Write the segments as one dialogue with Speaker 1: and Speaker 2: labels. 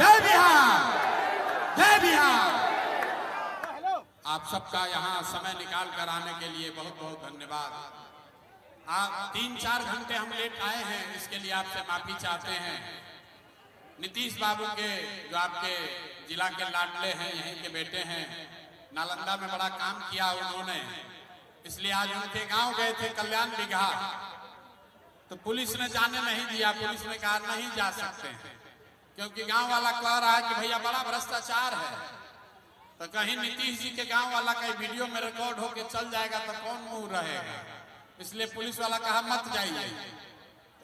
Speaker 1: जय बिहार, जय बिहार। आप सबका यहाँ समय निकाल कर आने के लिए बहुत बहुत धन्यवाद। आप 3-4 घंटे हम लेट आए हैं, इसके लिए आपसे माफी चाहते हैं। नीतीश बाबू के जो आपके जिला के लाडले हैं, यहीं के बेटे हैं, नालंदा में बड़ा काम किया उन्होंने, इसलिए आज उनके गांव गए थे कल्याण बिगहा, तो पुलिस ने जाने नहीं दिया। पुलिस ने कहा नहीं जा सकते हैं, क्योंकि गांव वाला कह रहा है कि भैया बड़ा भ्रष्टाचार है। तो कहीं नीतीश जी के गांव वाला का वीडियो में रिकॉर्ड होके चल जाएगा तो कौन मुंह रहेगा, इसलिए पुलिस वाला कहा मत जाइए।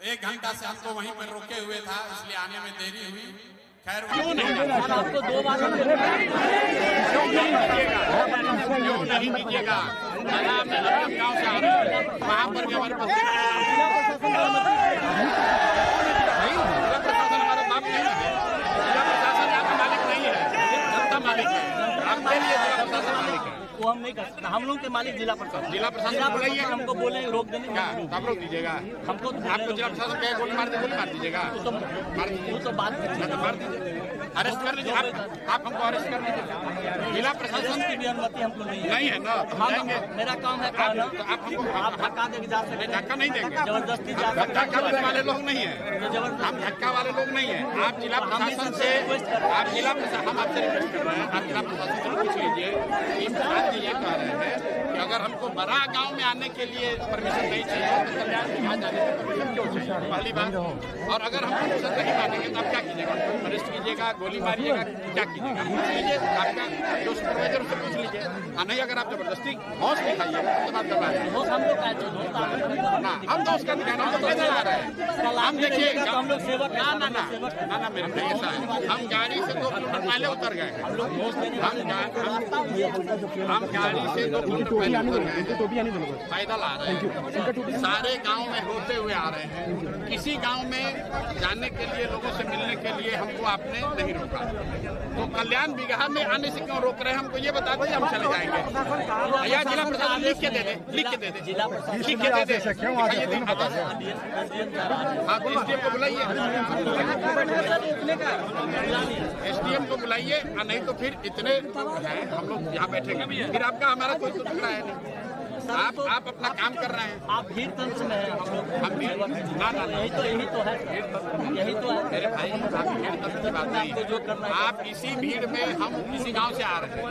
Speaker 1: 1 घंटा से हमको वहीं पर रोके हुए था, इसलिए आने में देरी हुई। खैर क्यों नहीं दीजिएगा, गाँव से आ रहे हैं वहाँ पर भी हमारे पास हमारे बाप नहीं है, जिला प्रशासन आपका मालिक नहीं है, जनता मालिक है। आपके लिए जिला प्रशासन मालिक है,
Speaker 2: वो हम नहीं कर सकते। हम लोग के मालिक जिला प्रशासन।
Speaker 1: जिला प्रशासन बुलाइए,
Speaker 2: हमको बोले रोक देने
Speaker 1: क्या कब रोक दीजिएगा?
Speaker 2: हमको
Speaker 1: आपको जिला प्रशासन क्या गोली मार दीजिएगा?
Speaker 2: वो तो बात
Speaker 1: मार दीजिए, अरेस्ट कर लीजिए। आप हमको अरेस्ट कर लीजिए। जिला प्रशासन
Speaker 2: की भी अनुमति हमको नहीं
Speaker 1: है ना, हम जाएंगे।
Speaker 2: मेरा काम है कहना,
Speaker 1: तो आप हमको
Speaker 2: धक्का देके जा सकते,
Speaker 1: धक्का नहीं देंगे,
Speaker 2: जबरदस्ती
Speaker 1: धक्का देने वाले लोग नहीं है, हम धक्का वाले लोग नहीं है। आप जिला प्रशासन से, आप जिला प्रशासन, हम आपसे रिक्वेस्ट कर रहे हैं, आप जिला प्रशासन से पूछ लीजिए। जी ये कह रहे हैं कि अगर हमको बड़ा गांव में आने के लिए परमिशन नहीं चाहिए तो कल्याण में यहाँ जाने की परमिशन क्यों चाहिए, पहली बात। और अगर हम परमिशन नहीं मानेंगे तो आप क्या कीजिएगा? अरेस्ट कीजिएगा, गोली मारिएगा, क्या कीजिएगा? पूछ लीजिए, आपका जो सुपरवाइजर उससे पूछ लीजिए। नहीं अगर आप जबरदस्ती हौस दिखाइएगा तो बात करवा रहे हैं ना, हम तो उसका ध्यान हम तो पैदल आ रहे हैं। हम देखिए ना मेरे भाई ऐसा है, हम गाड़ी से 2 किलोमीटर पहले उतर गए हैं, हम गाड़ी से 2 किलोमीटर पहले उतर गए हैं, पैदल आ रहे हैं, सारे गांव में होते हुए आ रहे हैं। किसी गांव में जाने के लिए, लोगों से मिलने के लिए हमको आपने नहीं रोका, तो कल्याण बिगहा में आने से क्यों रोक रहे हैं? हमको ये बता दीजिए, हम चले जाएंगे। या जिला प्रशासन लिख के दे दे, लिख के दे दे, लिख के दे दे। हाँ तो एसडीएम को बुलाइए, एसडीएम को बुलाइए, नहीं तो फिर इतने हैं हम लोग यहाँ बैठेंगे, फिर आपका हमारा कोई तो टुकड़ा है नहीं। आप अपना काम कर रहे हैं,
Speaker 2: आप भीड़ तंत्र में हैं,
Speaker 1: हम भी ना
Speaker 2: यही तो है, यही तो है
Speaker 1: मेरे भाई। आप भीड़ तंत्र की बात नहीं है, आप इसी भीड़ में, हम किसी गांव से आ रहे हैं,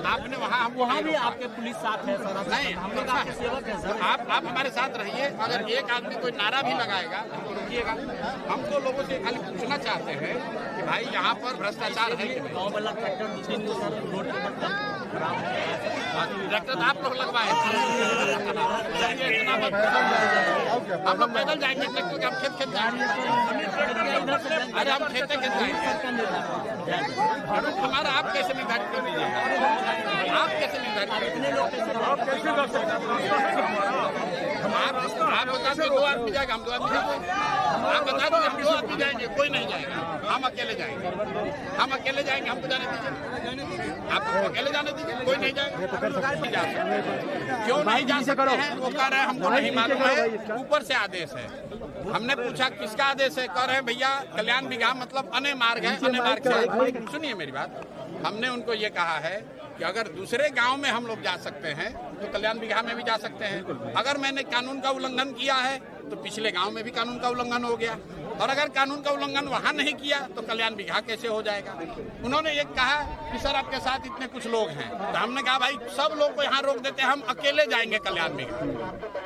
Speaker 1: आपने वहाँ
Speaker 2: भी आपके पुलिस साथ है सर,
Speaker 1: नहीं हम लोग आपके
Speaker 2: सेवक है सर।
Speaker 1: आप हमारे साथ रहिए। अगर एक आदमी कोई नारा भी लगाएगा तो रुकिएगा। हम तो लोगों से खाली पूछना चाहते हैं कि भाई यहाँ पर भ्रष्टाचार है कि नहीं?
Speaker 2: गाँव वाला ट्रैक्टर 2-3 रोड
Speaker 1: ट्रैक्टर आप लोग लगवाए, हम लोग पैदल जाएंगे, ट्रैक्टर हम खेत जाएंगे। अरे हम खेते जाएंगे, हमारा आप कैसे निर्धारित कर दीजिएगा? आप कैसे निर्धारित आप बता दीजिए 2 आदमी जाएगा, हम 2 आदमी जाएंगे। आप बता दीजिए हम 2 आदमी जाएंगे, कोई नहीं जाएगा, हम अकेले जाएंगे, हम अकेले जाएंगे, हमको जाने दीजिए, आपको अकेले जाने दीजिए, कोई नहीं जाएगा। क्यों नहीं जा सकते हैं? वो कह रहे हैं हमको नहीं मालूम है, ऊपर से आदेश है। हमने पूछा किसका आदेश है? कह रहे हैं भैया कल्याण बिगहा मतलब अने मार्ग है, अने मार्ग से। सुनिए मेरी बात, हमने उनको ये कहा है कि अगर दूसरे गांव में हम लोग जा सकते हैं तो कल्याण बिगहा में भी जा सकते हैं। अगर मैंने कानून का उल्लंघन किया है तो पिछले गांव में भी कानून का उल्लंघन हो गया, और अगर कानून का उल्लंघन वहां नहीं किया तो कल्याण बिगहा कैसे हो जाएगा? उन्होंने ये कहा कि सर आपके साथ इतने कुछ लोग हैं, तो हमने कहा भाई सब लोग को यहाँ रोक देते हैं, हम अकेले जाएंगे कल्याण बिगहा,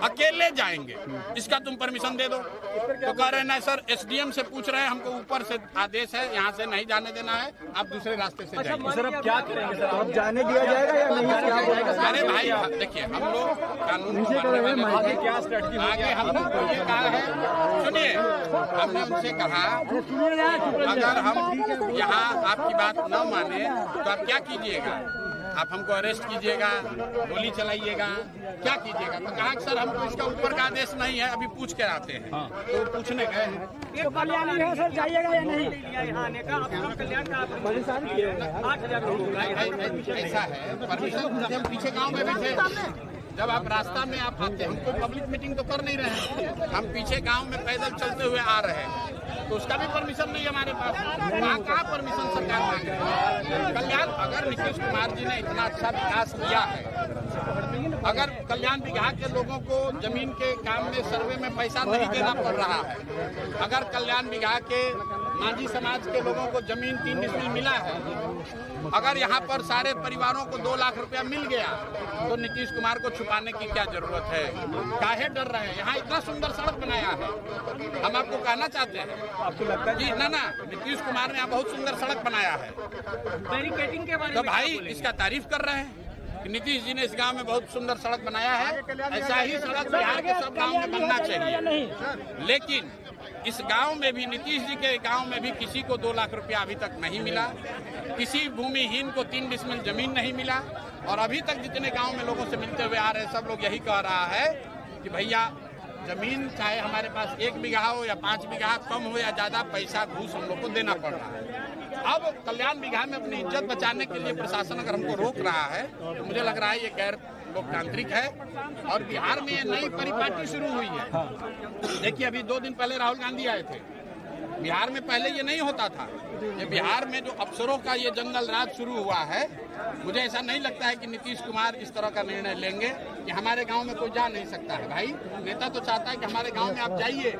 Speaker 1: अकेले जाएंगे, इसका तुम परमिशन दे दो। तो कह रहे ना सर एसडीएम से पूछ रहे हैं, हमको ऊपर से आदेश है, यहाँ से नहीं जाने देना है, आप दूसरे रास्ते से जाएंगे।
Speaker 3: सर अब क्या करेंगे सर, अब जाने दिया जाएगा या नहीं?
Speaker 1: अरे भाई देखिए हम लोग कानून को
Speaker 3: आगे क्या स्ट्रेटजी
Speaker 1: आगे हम लोग को ये कहा है, सुनिए हमने उनसे कहा अगर हम यहाँ आपकी बात न माने तो आप क्या कीजिएगा? आप हमको अरेस्ट कीजिएगा, गोली चलाइएगा, क्या कीजिएगा? तो कहा सर हमको इसका ऊपर का आदेश नहीं है, अभी पूछ कर आते हैं। तो पूछने गए हैं,
Speaker 2: कल्याणी है सर, जाइएगा या नहीं?
Speaker 1: ऐसा है परमिशन, हम पीछे गांव में भी थे, जब आप रास्ता में आप आते, हम कोई पब्लिक मीटिंग तो कर नहीं रहे हैं, हम पीछे गांव में पैदल चलते हुए आ रहे हैं, तो उसका भी परमिशन नहीं हमारे पास। वहाँ कहाँ परमिशन अगर नीतीश कुमार जी ने इतना अच्छा विकास किया है, अगर कल्याण विभाग के लोगों को जमीन के काम में सर्वे में पैसा नहीं देना पड़ रहा है, अगर कल्याण विभाग के मांझी समाज के लोगों को जमीन 3 डिसमिल मिला है, अगर यहाँ पर सारे परिवारों को 2 लाख रुपया मिल गया, तो नीतीश कुमार को छुपाने की क्या जरूरत है? काहे डर रहे हैं? यहाँ इतना सुंदर सड़क बनाया है, हम आपको कहना चाहते हैं
Speaker 3: आपको लगता है
Speaker 1: जी ना नीतीश कुमार ने यहाँ बहुत सुंदर सड़क बनाया है,
Speaker 2: बैरिकेडिंग के बारे
Speaker 1: तो
Speaker 2: में
Speaker 1: भाई इसका तारीफ कर रहे हैं कि नीतीश जी ने इस गांव में बहुत सुंदर सड़क बनाया है। ऐसा ही सड़क बिहार के सब गांव में बनना चाहिए। लेकिन इस गांव में भी, नीतीश जी के गांव में भी किसी को 2 लाख रुपया अभी तक नहीं मिला, किसी भूमिहीन को 3 डिसमिल जमीन नहीं मिला। और अभी तक जितने गांव में लोगों से मिलते हुए आ रहे हैं, सब लोग यही कह रहा है कि भैया जमीन चाहे हमारे पास 1 बीघा हो या 5 बीघा, कम हो या ज्यादा, पैसा घूस हम लोग को देना पड़ रहा है। अब कल्याण विभाग में अपनी इज्जत बचाने के लिए प्रशासन अगर हमको रोक रहा है, तो मुझे लग रहा है ये गैर लोकतांत्रिक है। और बिहार में ये नई परिपाटी शुरू हुई है। देखिए, अभी 2 दिन पहले राहुल गांधी आए थे। बिहार में पहले ये नहीं होता था। ये बिहार में जो अफसरों का ये जंगल राज शुरू हुआ है, मुझे ऐसा नहीं लगता है कि नीतीश कुमार इस तरह का निर्णय लेंगे कि हमारे गांव में कोई जा नहीं सकता है। भाई, नेता तो चाहता है कि हमारे गांव में आप जाइए,